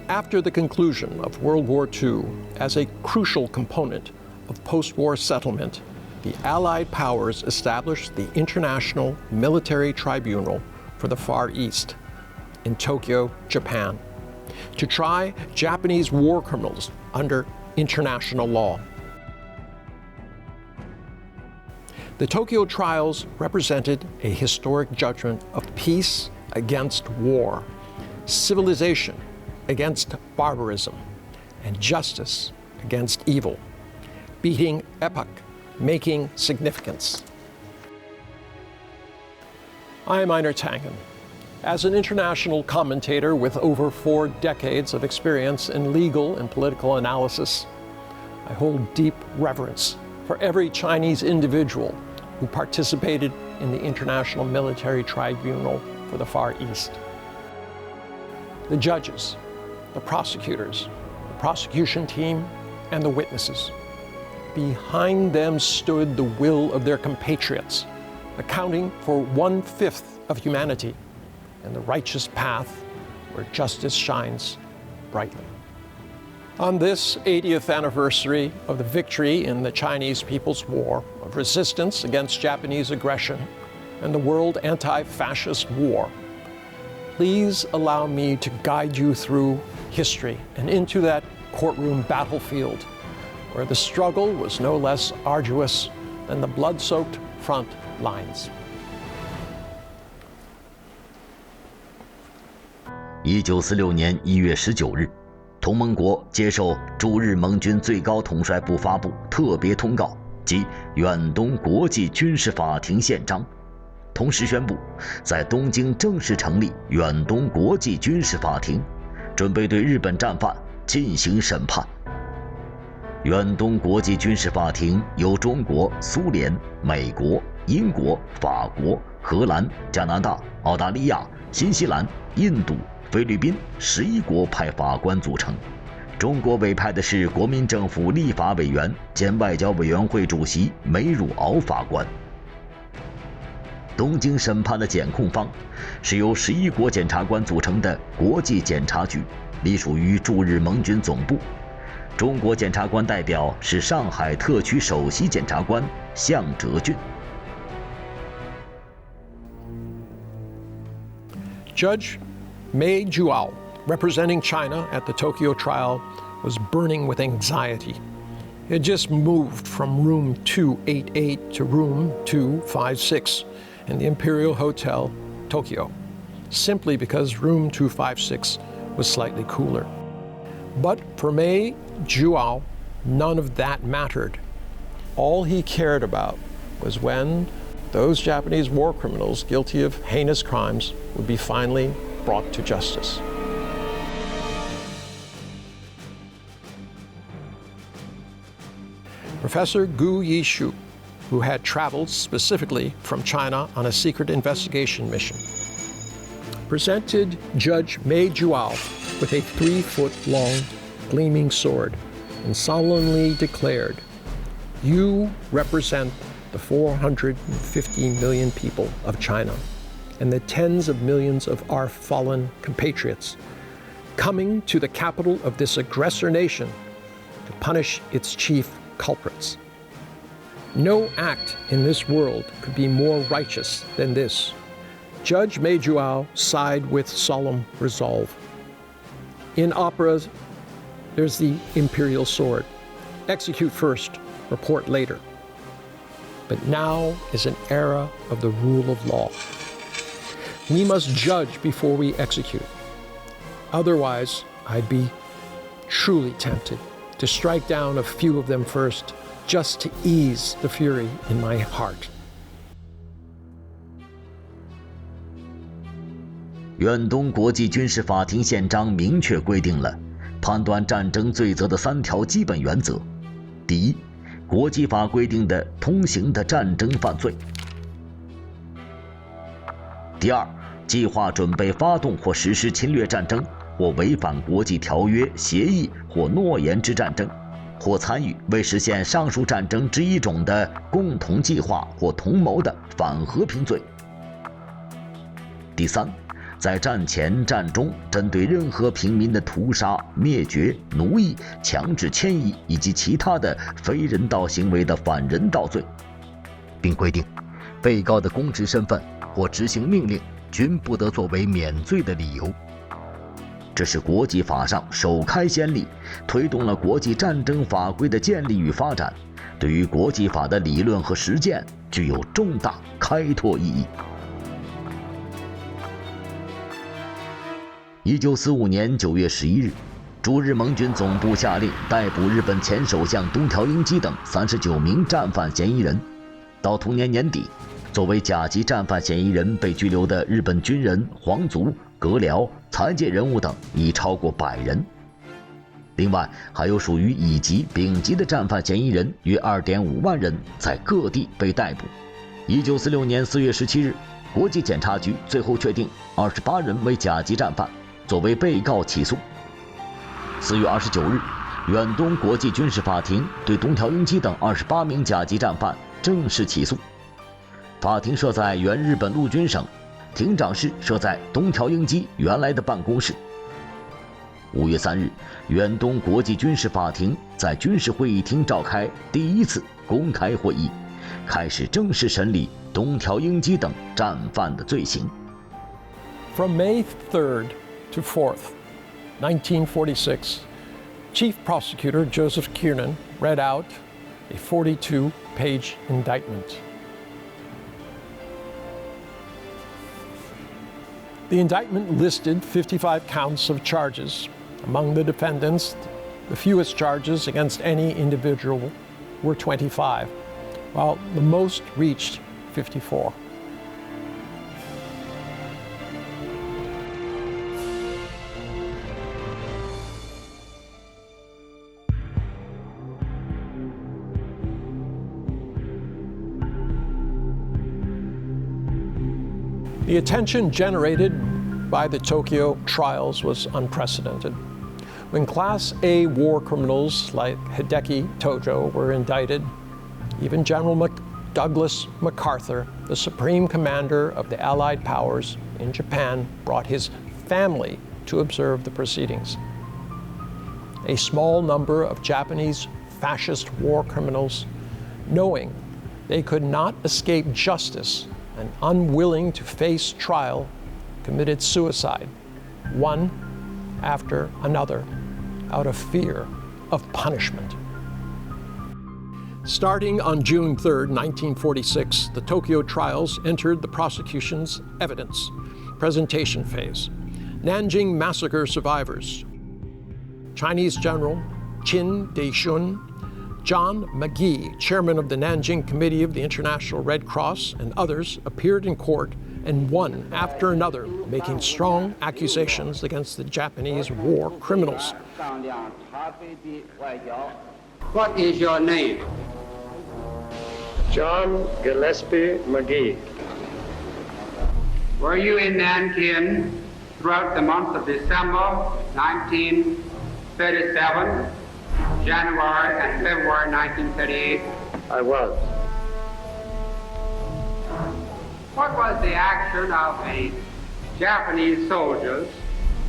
After the conclusion of World War II, as a crucial component of post-war settlement, the Allied powers established the International Military Tribunal for the Far East in Tokyo, Japan, to try Japanese war criminals under international law. The Tokyo trials represented a historic judgment of peace against war, civilization against barbarism, and justice against evil, beating epoch, making significance. I am Einar Tangen. As an international commentator with over 4 decades of experience in legal and political analysis, I hold deep reverence for every Chinese individual who participated in the International Military Tribunal for the Far East. The judges, the prosecutors, the prosecution team, and the witnesses. Behind them stood the will of their compatriots, accounting for 1/5 of humanity and the righteous path where justice shines brightly. On this 80th anniversary of the victory in the Chinese People's War of resistance against Japanese aggression and the World Anti-Fascist War, please allow me to guide you through history and into that courtroom battlefield where the struggle was no less arduous than the blood-soaked front lines. 1946年1月19日，同盟国接受驻日盟军最高统帅部发布特别通告，即远东国际军事法庭宪章，同时宣布在东京正式成立远东国际军事法庭，准备对日本战犯进行审判。远东国际军事法庭由中国、苏联、美国、英国、法国、荷兰、加拿大、澳大利亚、新西兰、印度、菲律宾11国派法官组成，中国委派的是国民政府立法委员兼外交委员会主席梅汝敖法官。东京审判的检控方是由11国检察官组成的国际检察局，隶属于驻日盟军总部。中国检察官代表是上海特区首席检察官向哲俊。Judge Mei Juao, representing China at the Tokyo trial, was burning with anxiety. He had just moved from room 288 to room 256 in the Imperial Hotel, Tokyo, simply because room 256 was slightly cooler. But for Mei Juao, none of that mattered. All he cared about was when those Japanese war criminals guilty of heinous crimes would be finally brought to justice. Professor Gu Yishu, who had traveled specifically from China on a secret investigation mission, presented Judge Mei Juao with a 3-foot-long gleaming sword and solemnly declared, "You represent the 450 million people of China and the tens of millions of our fallen compatriots coming to the capital of this aggressor nation to punish its chief culprits. No act in this world could be more righteous than this." Judge Mei Juao sighed with solemn resolve. In operas, there's the imperial sword. Execute first, report later. But now is an era of the rule of law. We must judge before we execute. Otherwise, I'd be truly tempted to strike down a few of them first, just to ease the fury in my heart. 远东国际军事法庭宪章明确规定了判断战争罪责的3条基本原则：第一，国际法规定的通行的战争犯罪；第二，计划准备发动或实施侵略战争，或违反国际条约、协议或诺言之战争，或参与为实现上述战争之一种的共同计划或同谋的反和平罪；第三，在战前、战中针对任何平民的屠杀、灭绝、奴役、强制迁移以及其他的非人道行为的反人道罪，并规定，被告的公职身份或执行命令均不得作为免罪的理由。这是国际法上首开先例，推动了国际战争法规的建立与发展，对于国际法的理论和实践具有重大开拓意义。1945年9月11日，驻日盟军总部下令逮捕日本前首相东条英机等39名战犯嫌疑人。到同年年底，作为甲级战犯嫌疑人被拘留的日本军人、皇族、阁僚、财界人物等已超过100人。另外，还有属于乙级、丙级的战犯嫌疑人约2.5万人在各地被逮捕。1946年4月17日，国际检察局最后确定28人为甲级战犯，作为被告起诉。4月29日，远东国际军事法庭对东条英机等28名甲级战犯正式起诉。法庭设在原日本陆军省，庭长室设在东条英机原来的办公室。5月3日，远东国际军事法庭在军事会议厅召开第一次公开会议，开始正式审理东条英机等战犯的罪行。From May 3rd to 4th, 1946, Chief Prosecutor Joseph Kiernan read out a 42-page indictment. The indictment listed 55 counts of charges. Among the defendants, the fewest charges against any individual were 25, while the most reached 54. The attention generated by the Tokyo trials was unprecedented. When Class A war criminals like Hideki Tojo were indicted, even General Douglas MacArthur, the supreme commander of the Allied powers in Japan, brought his family to observe the proceedings. A small number of Japanese fascist war criminals, knowing they could not escape justice and unwilling to face trial, committed suicide, one after another, out of fear of punishment. Starting on June 3, 1946, the Tokyo trials entered the prosecution's evidence presentation phase. Nanjing massacre survivors, Chinese General Qin Deishun, John McGee, chairman of the Nanjing Committee of the International Red Cross, and others appeared in court, and one after another making strong accusations against the Japanese war criminals. What is your name? John Gillespie McGee. Were you in Nanking throughout the month of December 1937, January and February 1938? I was. What was the action of the Japanese soldiers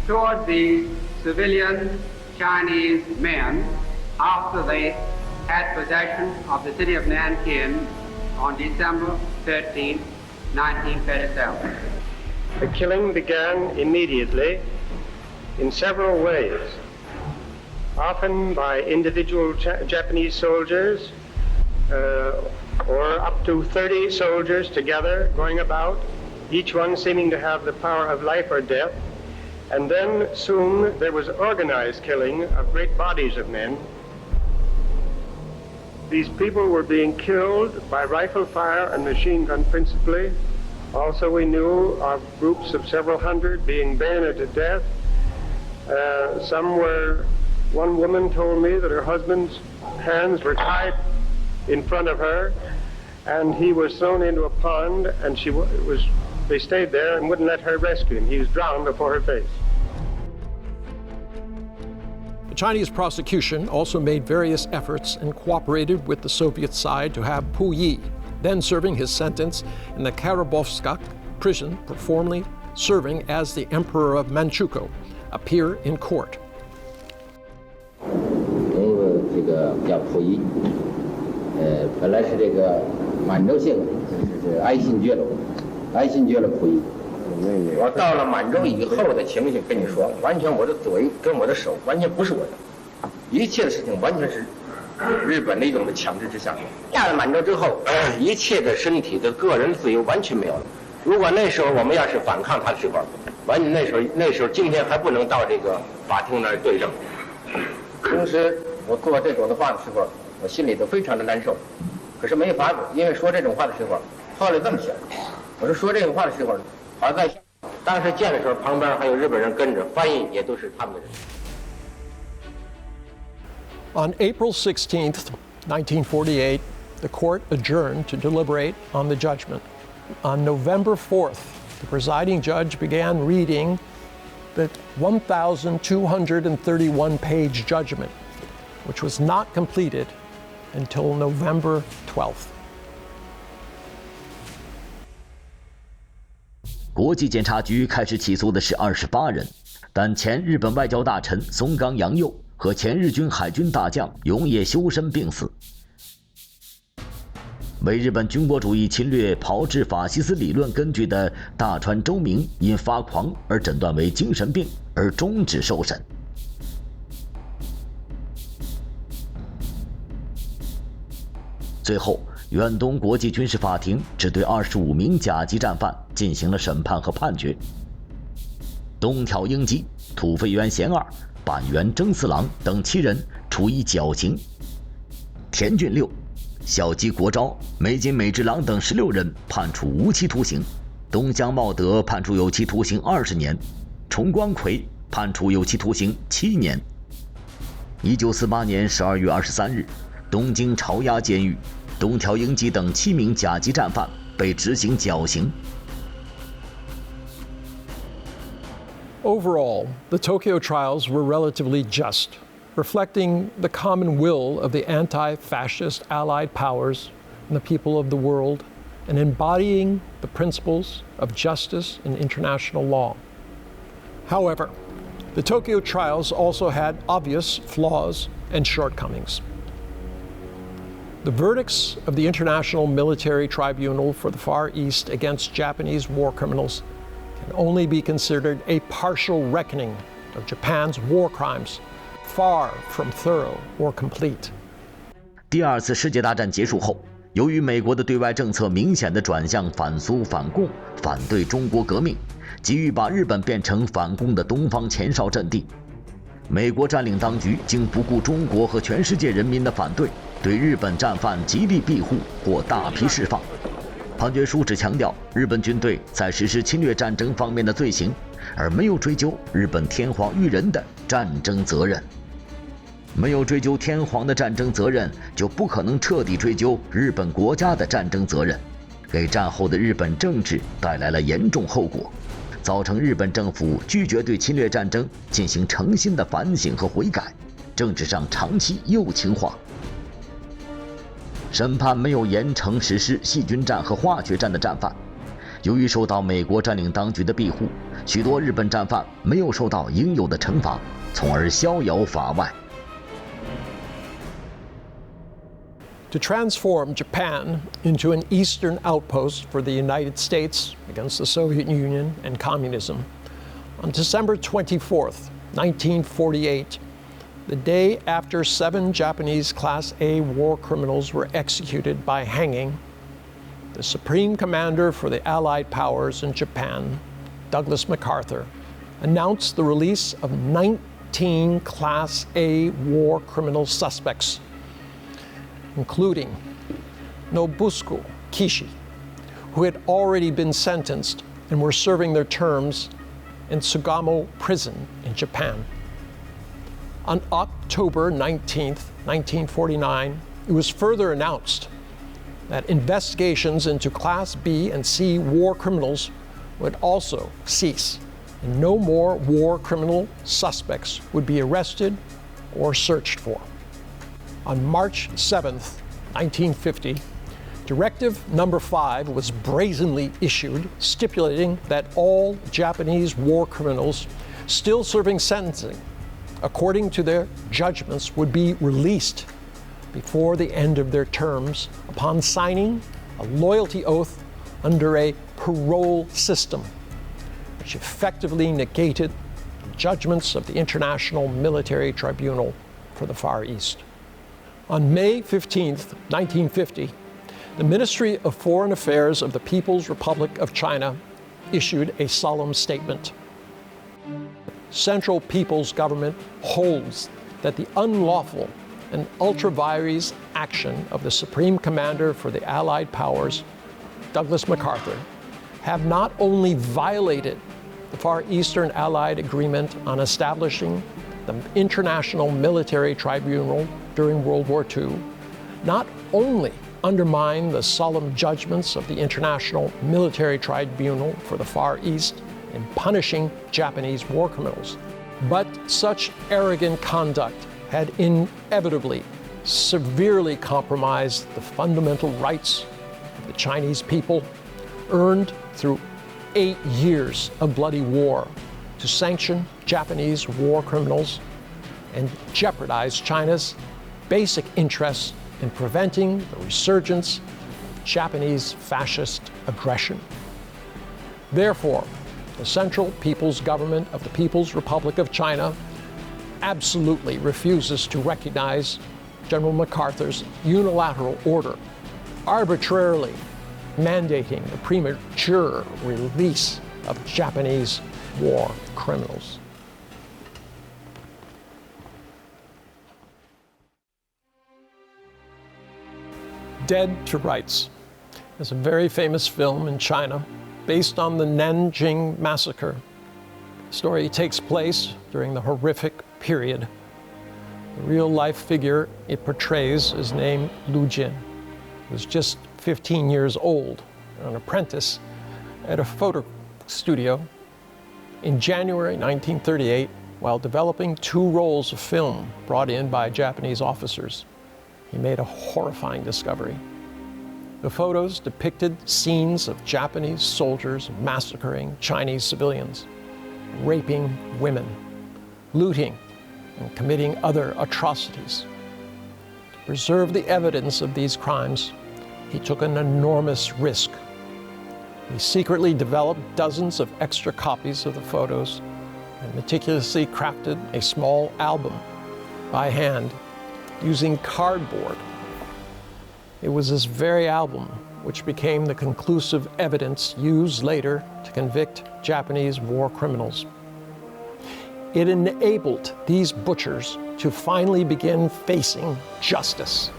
toward the civilian Chinese men after they had possession of the city of Nanking on December 13, 1937? The killing began immediately in several ways, often by individual Japanese soldiers or up to 30 soldiers together going about, each one seeming to have the power of life or death. And then soon there was organized killing of great bodies of men. These people were being killed by rifle fire and machine gun principally. Also we knew of groups of several hundred being bayoneted to death. One woman told me that her husband's hands were tied in front of her, and he was thrown into a pond, and they stayed there and wouldn't let her rescue him. He was drowned before her face. The Chinese prosecution also made various efforts and cooperated with the Soviet side to have Pu Yi, then serving his sentence in the Karabovsk prison for formerly serving as the Emperor of Manchukuo, appear in court. 这个叫溥仪，本来是这个满洲姓，是爱新觉罗溥仪。我到了满洲以后的情形，跟你说，完全我的嘴跟我的手完全不是我的，一切的事情完全是日本的一种的强制之下。下了满洲之后，一切的身体的个人自由完全没有了。如果那时候我们要是反抗他的时候，完全那时候今天还不能到这个法庭那儿对证。同时，我做这种的话的时候，我心里都非常的难受，可是没法子，因为说这种话的时候，后来这么想，我说这种话的时候，好在当时见的时候，旁边还有日本人跟着，翻译也都是他们的人。On April 16th, 1948, the court adjourned to deliberate on the judgment. On November 4th, the presiding judge began reading the 1,231-page judgment, which was not completed until November 12th. 国际检察局开始起诉的是28人，但前日本外交大臣松冈洋右和前日军海军大将永野修身病死。为日本军国主义侵略炮制法西斯理论根据的大川周明因发狂而诊断为精神病而终止受审。最后，远东国际军事法庭只对25名甲级战犯进行了审判和判决。东条英机、土肥原贤二、板垣征四郎等7人处以绞刑，田俊六、小矶国昭、美津美治郎等16人判处无期徒刑，东乡茂德判处有期徒刑20年，重光葵判处有期徒刑7年。1948年12月23日，东京朝鸭监狱，东条英机等7名甲级战犯被执行绞刑。Overall, the Tokyo trials were relatively just, reflecting the common will of the anti-fascist Allied powers and the people of the world, and embodying the principles of justice and international law. However, the Tokyo trials also had obvious flaws and shortcomings. The verdicts of the International Military Tribunal for the Far East against Japanese war criminals can only be considered a partial reckoning of Japan's war crimes, far from thorough or complete. 第二次世界大战结束后，由于美国的对外政策明显的转向反苏反共，反对中国革命，急于把日本变成反共的东方前哨阵地，美国占领当局竟不顾中国和全世界人民的反对，对日本战犯极力庇护或大批释放。判决书只强调日本军队在实施侵略战争方面的罪行，而没有追究日本天皇裕仁的战争责任。没有追究天皇的战争责任，就不可能彻底追究日本国家的战争责任，给战后的日本政治带来了严重后果，造成日本政府拒绝对侵略战争进行诚心的反省和悔改，政治上长期右倾化。审判没有严惩实施细菌战和化学战的战犯，由于受到美国占领当局的庇护，许多日本战犯没有受到应有的惩罚，从而逍遥法外。To transform Japan into an eastern outpost for the United States against the Soviet Union and communism, on December 24th, 1948, the day after 7 Japanese Class A war criminals were executed by hanging, the Supreme Commander for the Allied powers in Japan, Douglas MacArthur, announced the release of 19 Class A war criminal suspects, including Nobusuke Kishi, who had already been sentenced and were serving their terms in Sugamo Prison in Japan. On October 19th, 1949, it was further announced that investigations into Class B and C war criminals would also cease, and no more war criminal suspects would be arrested or searched for. On March 7th, 1950, Directive number 5 was brazenly issued, stipulating that all Japanese war criminals still serving sentencing, according to their judgments, would be released before the end of their terms upon signing a loyalty oath under a parole system, which effectively negated the judgments of the International Military Tribunal for the Far East. On May 15, 1950, the Ministry of Foreign Affairs of the People's Republic of China issued a solemn statement. Central People's Government holds that the unlawful and ultra-vires action of the Supreme Commander for the Allied Powers, Douglas MacArthur, have not only violated the Far Eastern Allied Agreement on establishing the International Military Tribunal during World War II, not only undermine the solemn judgments of the International Military Tribunal for the Far East in punishing Japanese war criminals, but such arrogant conduct had inevitably severely compromised the fundamental rights of the Chinese people, earned through 8 years of bloody war, to sanction Japanese war criminals and jeopardize China's basic interests in preventing the resurgence of Japanese fascist aggression. Therefore, the Central People's Government of the People's Republic of China absolutely refuses to recognize General MacArthur's unilateral order, arbitrarily mandating the premature release of Japanese war criminals. Dead to Rights is a very famous film in China based on the Nanjing Massacre. The story takes place during the horrific period. The real-life figure it portrays is named Lu Jin, who was just 15 years old, an apprentice at a photo studio. In January 1938, while developing 2 rolls of film brought in by Japanese officers, he made a horrifying discovery. The photos depicted scenes of Japanese soldiers massacring Chinese civilians, raping women, looting, and committing other atrocities. To preserve the evidence of these crimes, he took an enormous risk. He secretly developed dozens of extra copies of the photos and meticulously crafted a small album by hand using cardboard. It was this very album which became the conclusive evidence used later to convict Japanese war criminals. It enabled these butchers to finally begin facing justice.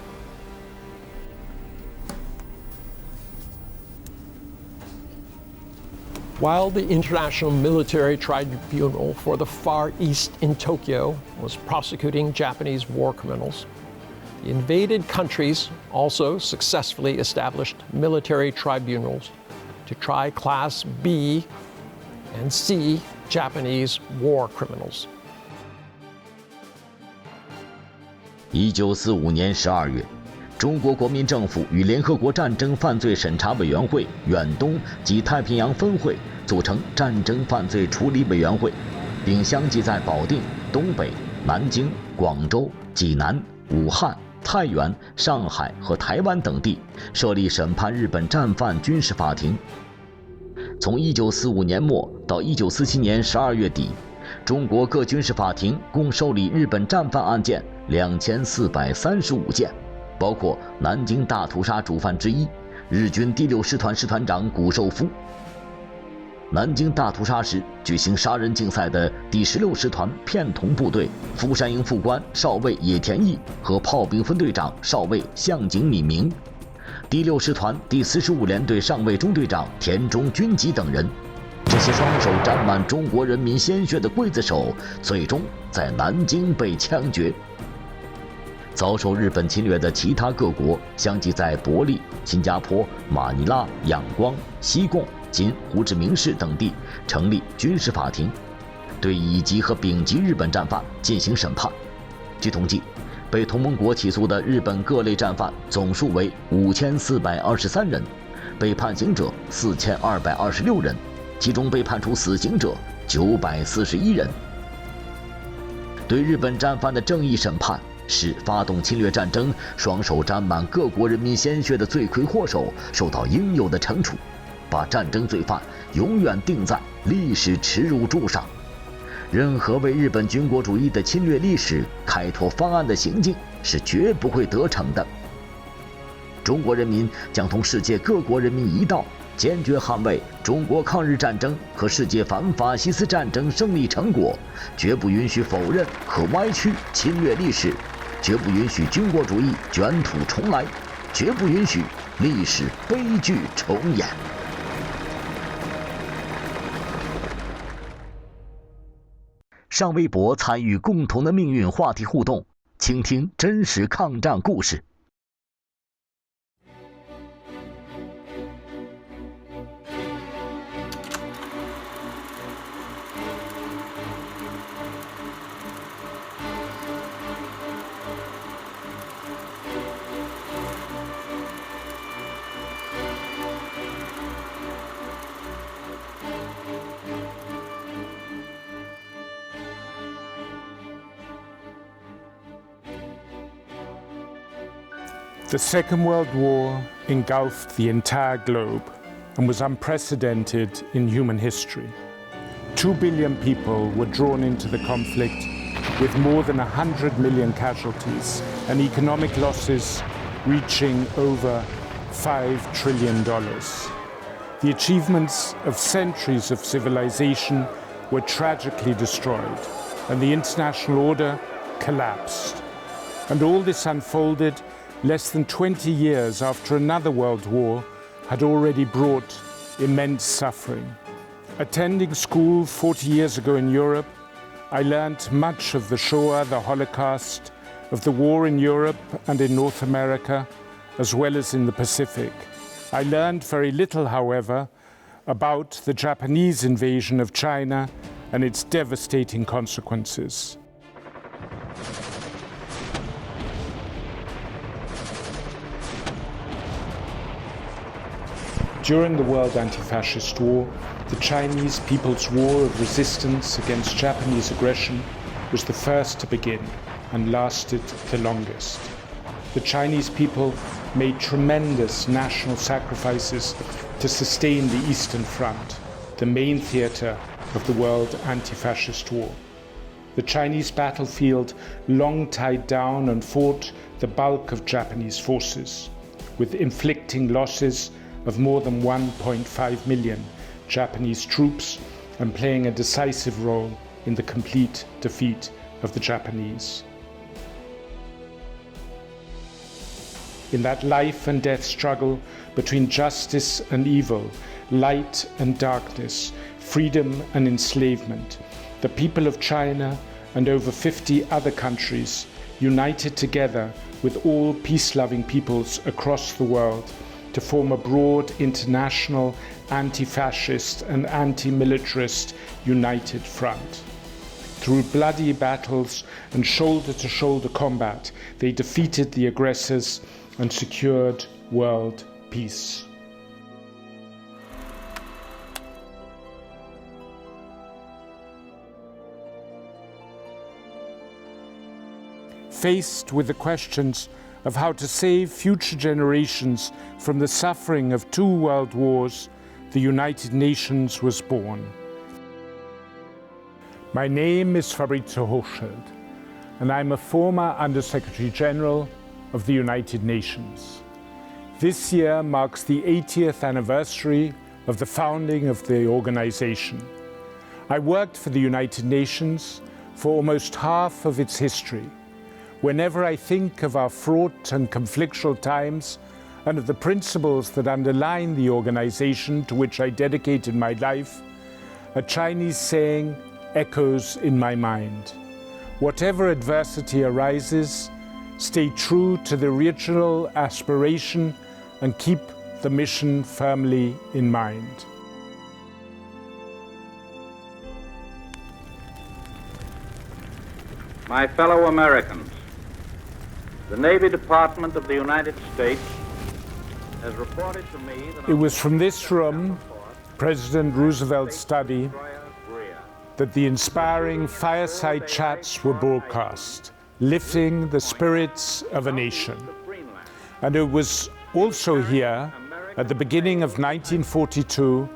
While the International Military Tribunal for the Far East in Tokyo was prosecuting Japanese war criminals, the invaded countries also successfully established military tribunals to try Class B and C Japanese war criminals. 1945年12月，中国国民政府与联合国战争犯罪审查委员会远东及太平洋分会组成战争犯罪处理委员会，并相继在保定、东北、南京、广州、济南、武汉、太原、上海和台湾等地设立审判日本战犯军事法庭。从1945年末到1947年12月底，中国各军事法庭共受理日本战犯案件2435件，包括南京大屠杀主犯之一日军第6师团师团长谷寿夫。南京大屠杀时举行杀人竞赛的第16师团片桐部队富山营副官少尉野田义和炮兵分队长少尉向井敏明，第6师团第45联队上尉中队长田中军吉等人，这些双手沾满中国人民鲜血的刽子手，最终在南京被枪决。遭受日本侵略的其他各国相继在伯利、新加坡、马尼拉、仰光、西贡、今胡志明市等地成立军事法庭，对乙级和丙级日本战犯进行审判。据统计，被同盟国起诉的日本各类战犯总数为5423人，被判刑者4226人，其中被判处死刑者941人。对日本战犯的正义审判，使发动侵略战争、双手沾满各国人民鲜血的罪魁祸首受到应有的惩处，把战争罪犯永远钉在历史耻辱柱上。任何为日本军国主义的侵略历史开拓方案的行径是绝不会得逞的。中国人民将同世界各国人民一道，坚决捍卫中国抗日战争和世界反法西斯战争胜利成果，绝不允许否认和歪曲侵略历史，绝不允许军国主义卷土重来，绝不允许历史悲剧重演。上微博参与共同的命运话题互动，倾听真实抗战故事。The Second World War engulfed the entire globe and was unprecedented in human history. 2 billion people were drawn into the conflict, with more than 100 million casualties and economic losses reaching over $5 trillion. The achievements of centuries of civilization were tragically destroyed, and the international order collapsed. And all this unfolded less than 20 years after another world war had already brought immense suffering. Attending school 40 years ago in Europe, I learned much of the Shoah, the Holocaust, of the war in Europe and in North America, as well as in the Pacific. I learned very little, however, about the Japanese invasion of China and its devastating consequences. During the World Anti-Fascist War, the Chinese People's War of resistance against Japanese aggression was the first to begin and lasted the longest. The Chinese people made tremendous national sacrifices to sustain the Eastern Front, the main theater of the World Anti-Fascist War. The Chinese battlefield long tied down and fought the bulk of Japanese forces, with inflicting losses of more than 1.5 million Japanese troops and playing a decisive role in the complete defeat of the Japanese. In that life and death struggle between justice and evil, light and darkness, freedom and enslavement, the people of China and over 50 other countries united together with all peace-loving peoples across the world to form a broad international anti-fascist and anti-militarist united front. Through bloody battles and shoulder-to-shoulder combat, they defeated the aggressors and secured world peace. Faced with the questions of how to save future generations from the suffering of 2 world wars, the United Nations was born. My name is Fabrizio Hochschild, and I'm a former Under-Secretary General of the United Nations. This year marks the 80th anniversary of the founding of the organization. I worked for the United Nations for almost half of its history. Whenever I think of our fraught and conflictual times and of the principles that underline the organization to which I dedicated my life, a Chinese saying echoes in my mind. Whatever adversity arises, stay true to the original aspiration and keep the mission firmly in mind. My fellow Americans, The Navy Department of the United States has reported to me that it was from this room, President Roosevelt's study, that the inspiring fireside chats were broadcast, lifting the spirits of a nation. And it was also here, at the beginning of 1942,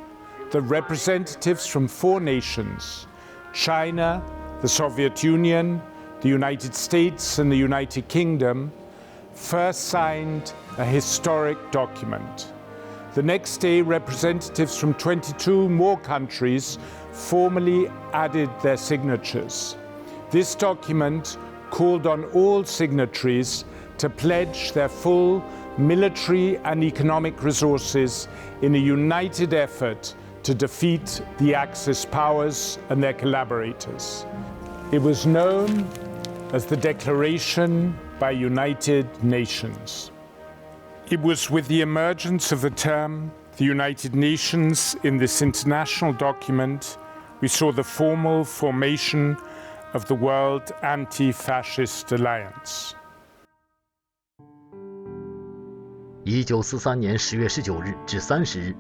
that representatives from 4 nations, China, the Soviet Union, the United States, and the United Kingdom, first signed a historic document. The next day, representatives from 22 more countries formally added their signatures. This document called on all signatories to pledge their full military and economic resources in a united effort to defeat the Axis powers and their collaborators. It was known as the Declaration by United Nations. It was with the emergence of the term the United Nations in this international document we saw the formal formation of the World Anti-Fascist Alliance. 1943年10月19日至30日，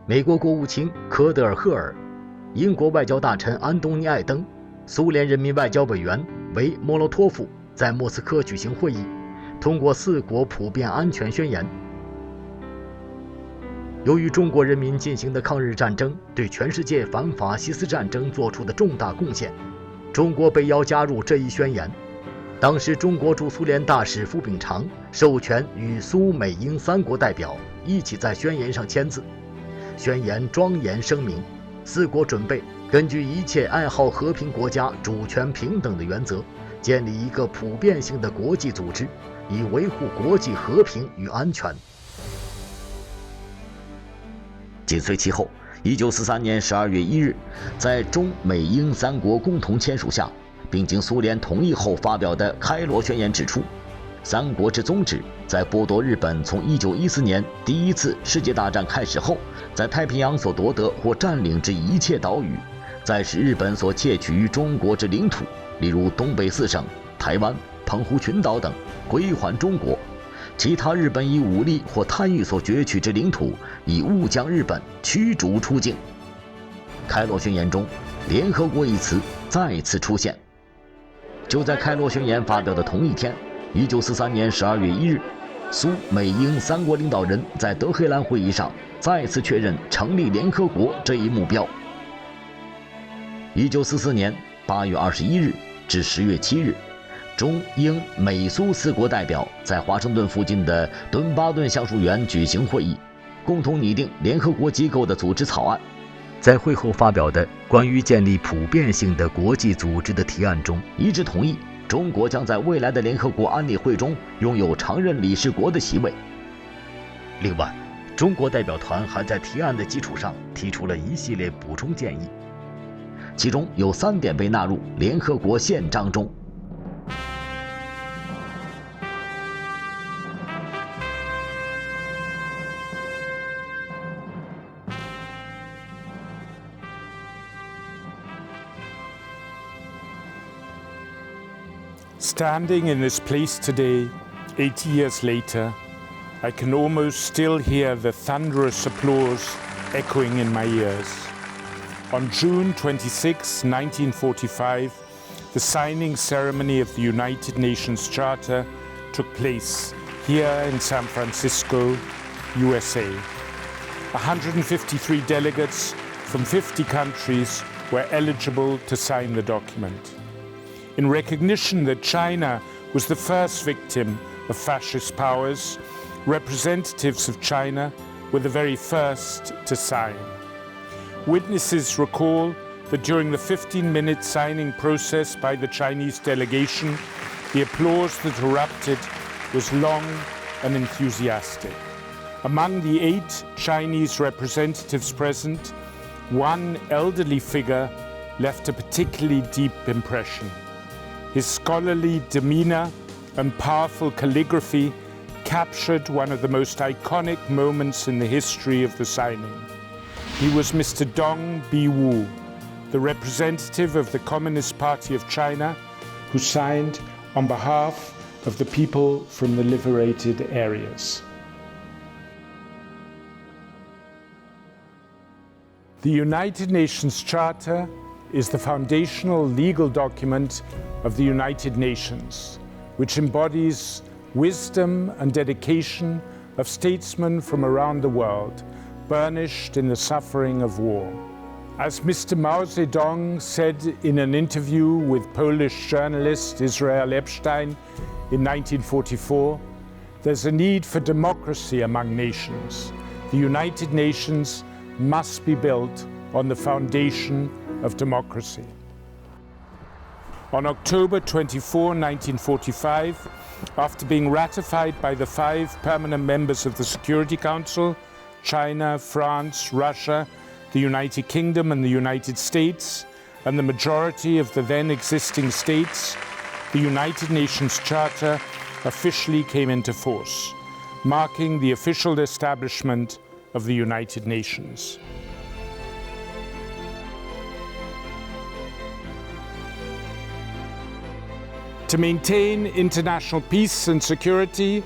美国国务卿科德尔赫尔、英国外交大臣安东尼·艾登、苏联人民外交委员维莫洛托夫在莫斯科举行会议，通过4国普遍安全宣言。由于中国人民进行的抗日战争对全世界反法西斯战争做出的重大贡献，中国被邀加入这一宣言。当时中国驻苏联大使傅秉常授权与苏美英3国代表一起在宣言上签字。宣言庄严声明，4国准备根据一切爱好和平国家主权平等的原则，建立一个普遍性的国际组织，以维护国际和平与安全。紧随其后，1943年12月1日，在中美英3国共同签署下，并经苏联同意后发表的开罗宣言指出，3国之宗旨在剥夺日本从1914年第1次世界大战开始后在太平洋所夺得或占领之一切岛屿，再使日本所窃取于中国之领土，例如东北4省、台湾、澎湖群岛等，归还中国；其他日本以武力或贪欲所攫取之领土，以勿将日本驱逐出境。开罗宣言中，联合国一词再次出现。就在开罗宣言发表的同一天，1943年12月1日，苏美英3国领导人在德黑兰会议上再次确认成立联合国这一目标。1944年8月21日至10月7日，中英美苏4国代表在华盛顿附近的敦巴顿橡树园举行会议，共同拟定联合国机构的组织草案。在会后发表的关于建立普遍性的国际组织的提案中，一致同意中国将在未来的联合国安理会中拥有常任理事国的席位。另外，中国代表团还在提案的基础上提出了一系列补充建议，其中有3点被纳入联合国宪章中。Standing in this place today, 80 years later, I can almost still hear the thunderous applause echoing in my ears. On June 26, 1945, the signing ceremony of the United Nations Charter took place here in San Francisco, USA. 153 delegates from 50 countries were eligible to sign the document. In recognition that China was the first victim of fascist powers, representatives of China were the very first to sign. Witnesses recall that during the 15-minute signing process by the Chinese delegation, the applause that erupted was long and enthusiastic. Among the 8 Chinese representatives present, one elderly figure left a particularly deep impression. His scholarly demeanor and powerful calligraphy captured one of the most iconic moments in the history of the signing. He was Mr. Dong Bi-wu, the representative of the Communist Party of China, who signed on behalf of the people from the liberated areas. The United Nations Charter is the foundational legal document of the United Nations, which embodies wisdom and dedication of statesmen from around the world, burnished in the suffering of war. As Mr. Mao Zedong said in an interview with Polish journalist Israel Epstein in 1944, there's a need for democracy among nations. The United Nations must be built on the foundation of democracy. On October 24, 1945, after being ratified by the 5 permanent members of the Security Council, China, France, Russia, the United Kingdom and the United States, and the majority of the then existing states, the United Nations Charter officially came into force, marking the official establishment of the United Nations. To maintain international peace and security,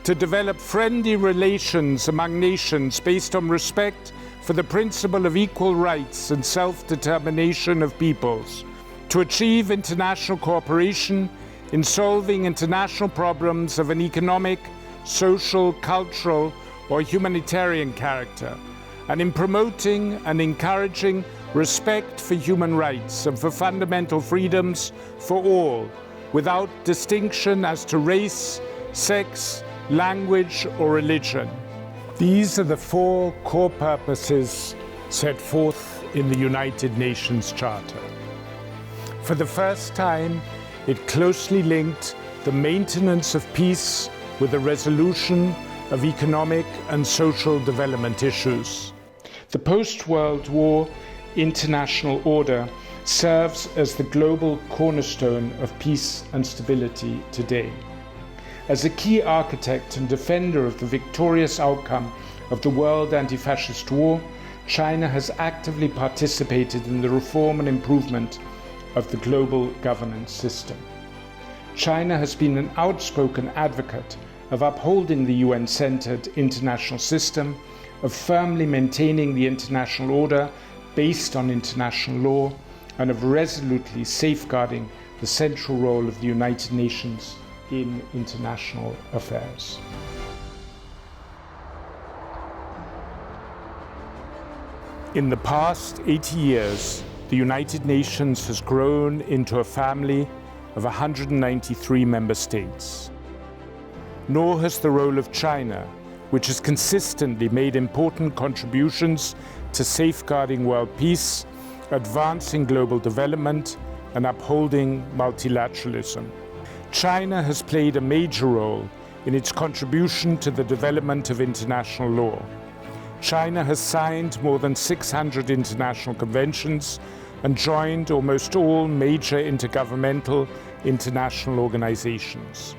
to develop friendly relations among nations based on respect for the principle of equal rights and self-determination of peoples, to achieve international cooperation in solving international problems of an economic, social, cultural, or humanitarian character, and in promoting and encouraging respect for human rights and for fundamental freedoms for all, without distinction as to race, sex, language, or religion. These are the 4 core purposes set forth in the United Nations Charter. For the first time, it closely linked the maintenance of peace with the resolution of economic and social development issues. The post-World War international order serves as the global cornerstone of peace and stability today. As a key architect and defender of the victorious outcome of the World Anti-Fascist War, China has actively participated in the reform and improvement of the global governance system. China has been an outspoken advocate of upholding the UN-centered international system, of firmly maintaining the international order based on international law, and of resolutely safeguarding the central role of the United Nations in international affairs. In the past 80 years, the United Nations has grown into a family of 193 member states. Nor has the role of China, which has consistently made important contributions to safeguarding world peace, advancing global development, and upholding multilateralism. China has played a major role in its contribution to the development of international law. China has signed more than 600 international conventions and joined almost all major intergovernmental international organizations.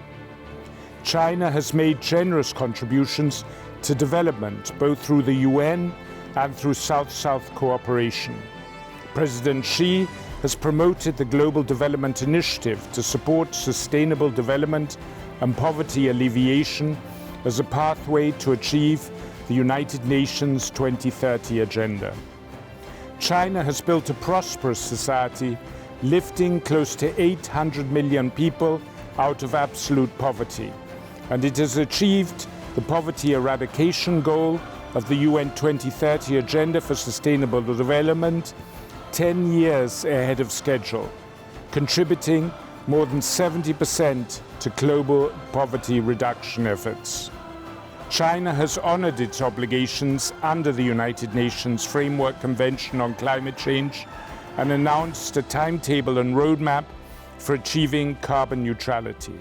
China has made generous contributions to development, both through the UN and through South-South cooperation. President Xi has promoted the Global Development Initiative to support sustainable development and poverty alleviation as a pathway to achieve the United Nations 2030 agenda. China has built a prosperous society, lifting close to 800 million people out of absolute poverty, and it has achieved the poverty eradication goal of the UN 2030 Agenda for Sustainable Development 10 years ahead of schedule, contributing more than 70% to global poverty reduction efforts. China has honored its obligations under the United Nations Framework Convention on Climate Change and announced a timetable and roadmap for achieving carbon neutrality.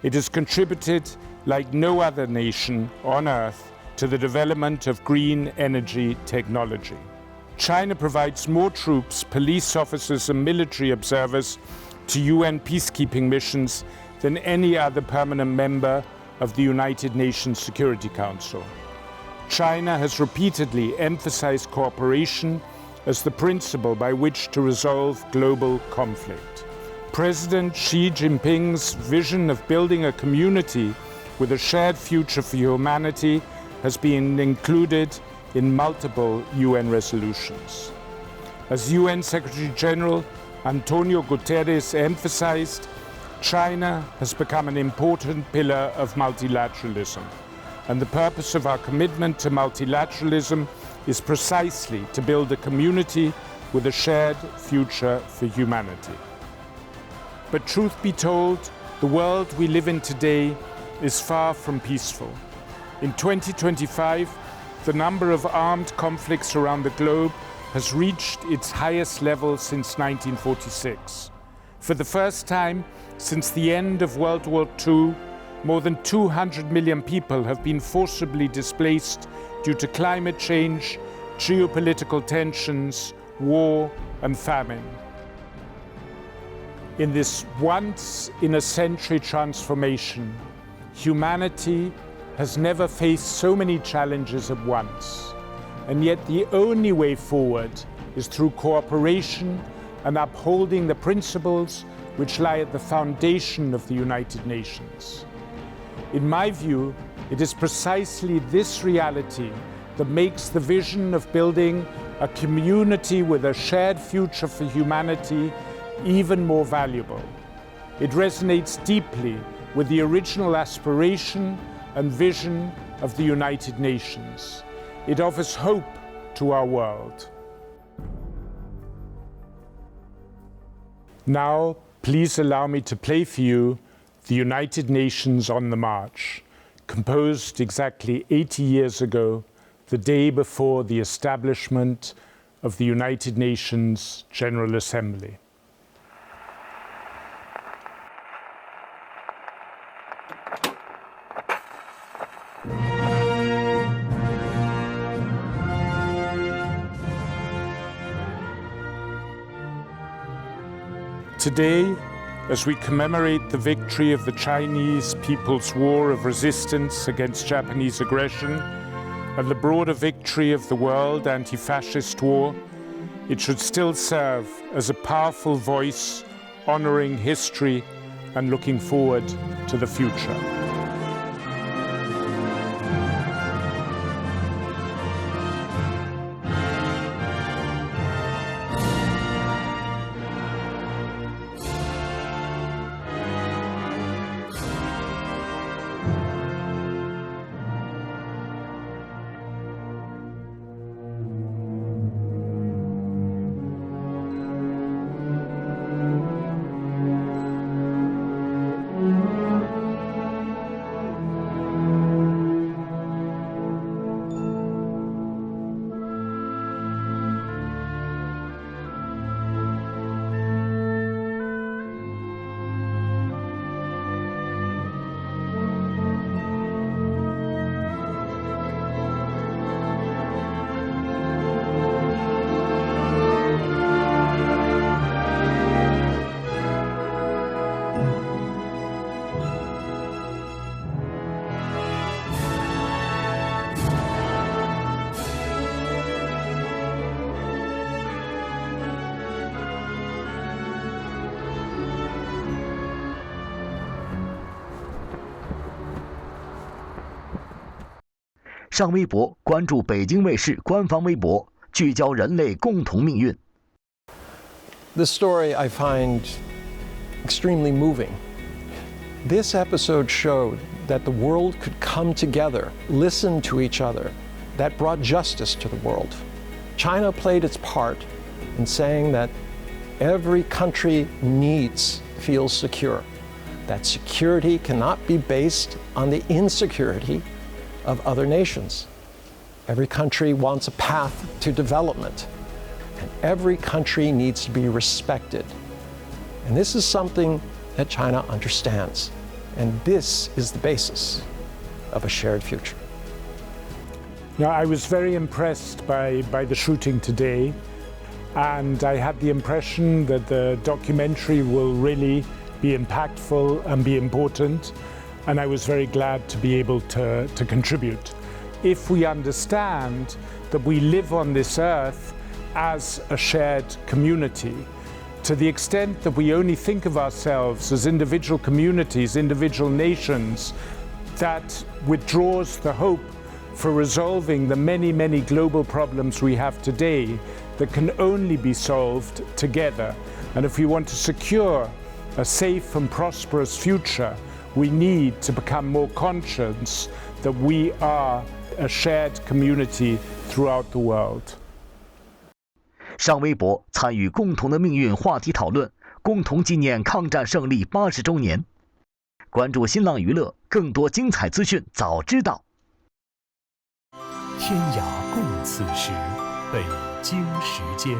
It has contributed, like no other nation on Earth, to the development of green energy technology. China provides more troops, police officers, and military observers to UN peacekeeping missions than any other permanent member of the United Nations Security Council. China has repeatedly emphasized cooperation as the principle by which to resolve global conflict. President Xi Jinping's vision of building a community with a shared future for humanity has been included in multiple UN resolutions. As UN Secretary General Antonio Guterres emphasized, China has become an important pillar of multilateralism, and the purpose of our commitment to multilateralism is precisely to build a community with a shared future for humanity. But truth be told, the world we live in today is far from peaceful. In 2025, the number of armed conflicts around the globe has reached its highest level since 1946. For the first time since the end of World War II, more than 200 million people have been forcibly displaced due to climate change, geopolitical tensions, war, and famine. In this once-in-a-century transformation, humanity has never faced so many challenges at once. And yet the only way forward is through cooperation and upholding the principles which lie at the foundation of the United Nations. In my view, it is precisely this reality that makes the vision of building a community with a shared future for humanity even more valuable. It resonates deeply with the original aspiration and vision of the United Nations. It offers hope to our world. Now, please allow me to play for you the United Nations on the March, composed exactly 80 years ago, the day before the establishment of the United Nations General Assembly. Today, as we commemorate the victory of the Chinese People's War of Resistance against Japanese aggression and the broader victory of the world anti-fascist war, it should still serve as a powerful voice honoring history and looking forward to the future.上微博关注北京卫视官方微博，聚焦人类共同命运。 This story I find extremely moving. This episode showed that the world could come together, listen to each other. That brought justice to the world. China played its part in saying that every country needs to feel secure. That security cannot be based on the insecurity of other nations. Every country wants a path to development, and every country needs to be respected. And this is something that China understands, and this is the basis of a shared future. Now, I was very impressed by the shooting today, and I had the impression that the documentary will really be impactful and be important. And I was very glad to be able to contribute. If we understand that we live on this earth as a shared community, To the extent that we only think of ourselves as individual communities, individual nations, that withdraws the hope for resolving the many, many global problems we have today that can only be solved together. And if we want to secure a safe and prosperous future, we need to become more conscious that we are a shared community throughout the world. 上微博参与共同的命运话题讨论，共同纪念抗战胜利80周年。关注新浪娱乐，更多精彩资讯早知道。天涯共此时，北京时间。